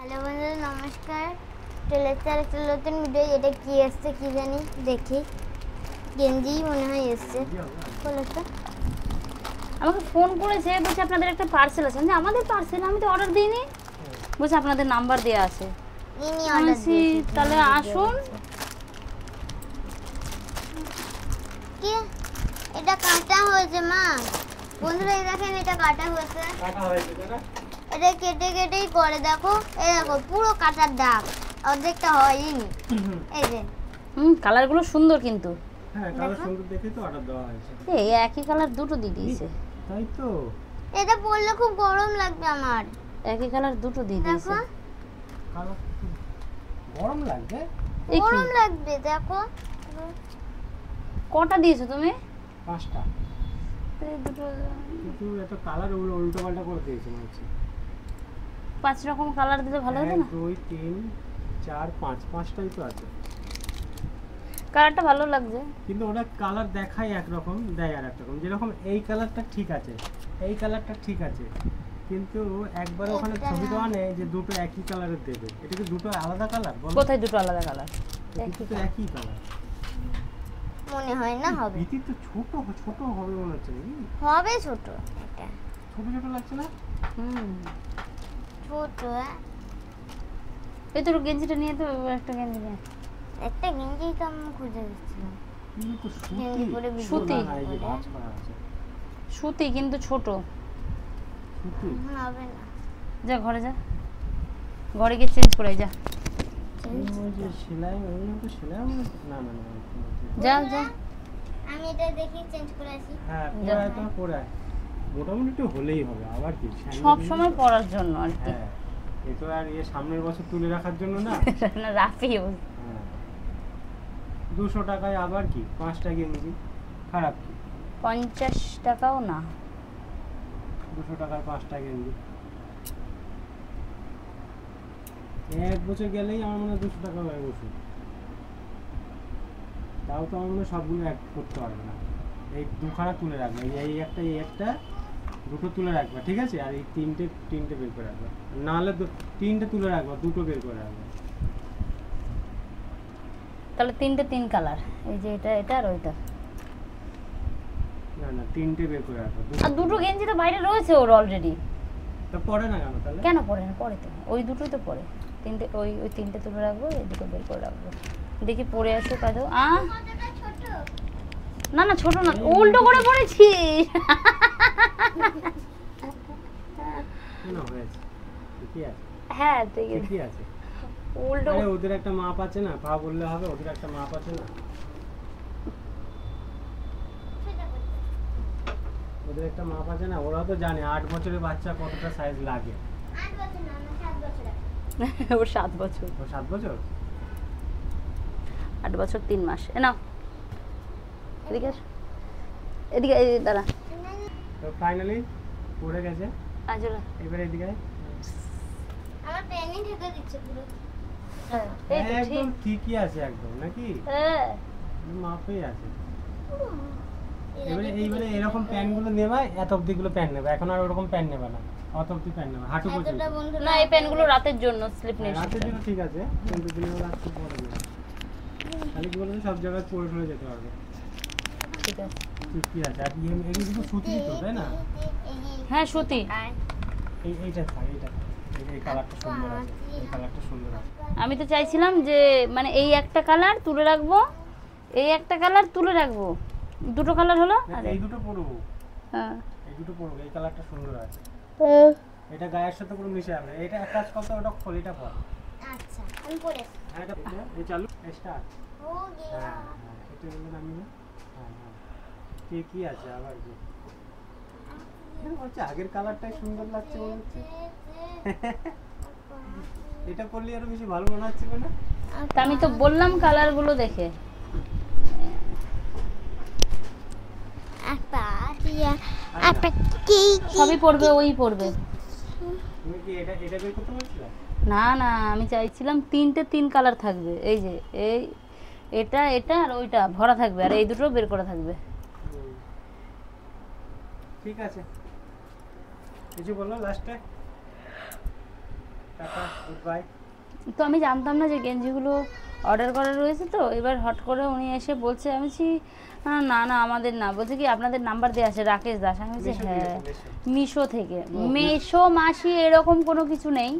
Hello বন্ধুরা, নমস্কার। টেলেচার একটা নতুন ভিডিও। এটা কি এসছে কি জানি, দেখি। গেঞ্জি মনে হয় এসছে। বলো তো। আমাকে ফোন করেছে, বলছে আপনাদের একটা পার্সেল আছে। আমাদের পার্সেল? আমি তো অর্ডার দিইনি। বলছে আপনাদের নাম্বার দেওয়া আছে। ইনি অর্ডার দিয়েছি। তাহলে আসুন। কি এটা কাটা হয়েছে মা? বন্ধুরা এই দেখেন, এটা কাটা হয়েছে। এটা কেটে কেটেই করে, দেখো এই দেখো পুরো কাটার দাগ, অর্ধেকটা হয়নি। এই যে কালারগুলো সুন্দর কিন্তু। হ্যাঁ, কালার সুন্দর দেখে তো অর্ডার দেওয়া হয়েছে। এই একই কালার দুটো দিয়ে দিয়েছে। তাই তো। এটা পরলে খুব গরম লাগবে আমার। একই কালার দুটো দিয়ে দিয়েছে। দেখো কালার গরম লাগবে। গরম লাগবে, দেখো। কটা দিয়েছো তুমি? 5টা। এই দুটো কিন্তু এত কালার উল্টো পাল্টা করে দিয়েছে মনে হচ্ছে। 5 রকম কালার দিলে ভালো হতো 1 না? 2 3 4 5 5টাই তো আছে। কালারটা ভালো লাগছে। কিন্তু ওটা কালার দেখায় একরকম, দেয় আর এক রকম। যেরকম এই কালারটা ঠিক আছে, এই কালারটা ঠিক আছে, কিন্তু একবার ওখানে ছবি তো আনে যে দুটো একই কালারের দেবে। এটা কি দুটো আলাদা কালার? কোথায় দুটো আলাদা কালার? দুটো তো একই কালার মনে হয় না হবে। ভিতর তো ছোট ছোট হবে মনে হচ্ছে নাকি? হবে ছোট, এটা ছোট ছোট লাগছে না? ছোট। এই তোর গেঞ্জিটা নিয়ে তো একটা গেঞ্জি নিয়ে। একটা গেঞ্জি তো আমি খুঁজে দিচ্ছিলাম। কিন্তু গেঞ্জি পরে সুতি। না, এই যে ভাঁজ করা আছে। সুতি কিন্তু ছোট। সুতি হবে না। যা ঘরে যা, ঘরে গিয়ে চেঞ্জ করে যা। ওই যে সেলাই, ওই তো সেলাই না না না। যা যা। আমি এটা দেখি চেঞ্জ করে আসি। হ্যাঁ, পরে তো পরে মোটামুটি একটু হলেই হবে। আবার কি সব সময় পরার জন্য আর কি। হ্যাঁ, এ তো আর সামনের বছর তুলে রাখার জন্য না। না রাফি হ্যাঁ, 200 টাকায় আবার কি 5টা গেঞ্জি, খারাপ কি? 50 টাকাও না। 200 টাকায় 5টা গেঞ্জি। 1 বছর গেলেই আমার মনে হয় 200 টাকা হয়ে বসে। তাও তো আমার মনে হয় সবগুলো এক করতে পারবে না। এই দুখানা তুলে রাখবে, এই একটা দুটো তুলে রাখবে, ঠিক আছে? আর এই তিনটে বের করে রাখবে। নাহলে তিনটে তুলে রাখবে, দুটো বের করে রাখবে। তাহলে তিনটে 3 কালার। এই যে এটা, এটা আর ওইটা। না না, তিনটে বের করে রাখবে। আর দুটো গেঞ্জি তো বাইরে রয়েছে ওর অলরেডি। তা পরে না কেন তাহলে? কেন পরে না? পরে তো ওই দুটোই তো পরে। তিনটে ওই তিনটে তুলে রাখবো, এই দুটো বের করে রাখবো। দেখি পরে আসুক আদৌ। না না, ছোট না, উল্টো করে পড়েছি। না, হয়েছে ঠিকই আছে। হ্যাঁ ঠিক আছে, ঠিকই আছে। উল্টো। আরে ওদের একটা মাপ আছে না, পা বললে হবে? ওদের একটা মাপ আছে না, ওদের একটা মাপ আছে না। ওরা তো জানে 8 বছরের বাচ্চা কতটা সাইজ লাগে। 8 বছর না, আমার 7 বছর আছে। ওর 7 বছর। ও 7 বছর? 8 বছর 3 মাস। এ নাও, এদিকে এসো। এদিকে, এই দাঁড়া। তো ফাইনালি পড়ে গেছে। আজরা। এবারে এদিকে আয়। আমার পেনই ঢেকে দিচ্ছে পুরো। হ্যাঁ, এই তো একদম ঠিক। ঠিকই আছে একদম, নাকি? হ্যাঁ। মাপেই আছে। এইবারে এরকম প্যান্টগুলো নেবা, এত অবধি গুলো প্যান্ট নেবা। এখন আর ওরকম প্যান্ট নেবা না, অত অবধি প্যান্ট নেবা, হাঁটু পর্যন্ত। এতটা বন্ধু না, এই প্যান্টগুলো রাতের জন্য, স্লিপ নেই। রাতের জন্য ঠিক আছে, কিন্তু দিনের বেলা একটু পরে নেবা। তাহলে কি বলতো, সব জায়গায় পরে টরে যেতে পারবে। ঠিক আছে। ঠিকই আছে। আর এগুলো কিন্তু সুতির তো, তাই না? হ্যাঁ সুতি। এইটা থাক, এই কালারটা সুন্দর আছে, এই কালারটা সুন্দর আছে। আমি তো চাইছিলাম যে মানে এই একটা কালার তুলে রাখবো, এই একটা কালার তুলে রাখবো, দুটো কালার হলো। না, এই দুটো পরবো। হ্যাঁ, এই দুটো পরবো, এই কালারটা সুন্দর আছে। এটা গায়ের সাথে পুরো মিশে যাবে। এটা এক কাজ করতে, ওটা খোল, এটা পর। আচ্ছা, আমি পরে আসি। হ্যাঁ, এটা এই চালু স্টার্ট। ও গিয়া। হ্যাঁ হ্যাঁ, এটা বলে নামি না। হ্যাঁ হ্যাঁ, ঠিকই আছে। আবার কি হচ্ছে, আগের কালারটাই সুন্দর লাগছে মনে হচ্ছে। এটা পরলে আরো বেশি ভালো মনে হচ্ছে না? তা আমি তো বললাম কালারগুলো দেখে। আপা টিয়া, আপা কি সবই পড়বে, ওই পড়বে। তুমি কি এটা বের করতে পারছিলে? না না, আমি চাইছিলাম তিনটে 3 কালার থাকবে। এই যে এই এটা, এটা আর ওইটা ভরা থাকবে, আর এই দুটো বের করা থাকবে। ঠিক আছে, কিছু বললো লাস্টে? Tata good bye. তো আমি জানতাম না যে গেঞ্জিগুলো অর্ডার করা রয়েছে, তো এবার হট করে উনি এসে বলছে, আমি বলছি না না আমাদের না, বলছে কি আপনাদের নাম্বার দেওয়া আছে রাকেশ দাস। আমি বলছি হ্যাঁ মিশো থেকে। মেশো মাসি এরকম কোনো কিছু নেই,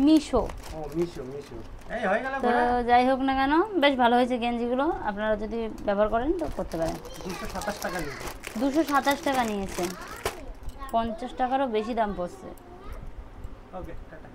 মিশো। ও মিশো মিশো, এই হয়ে গেল তো ঘোরা। যাই হোক না কেন, বেশ ভালো হয়েছে গেঞ্জিগুলো, আপনারা যদি ব্যবহার করেন তো করতে পারেন। 227 টাকা নিয়েছে। 227 টাকা নিয়েছে, 50 টাকারও বেশি দাম পড়ছে। ওকে টাটা।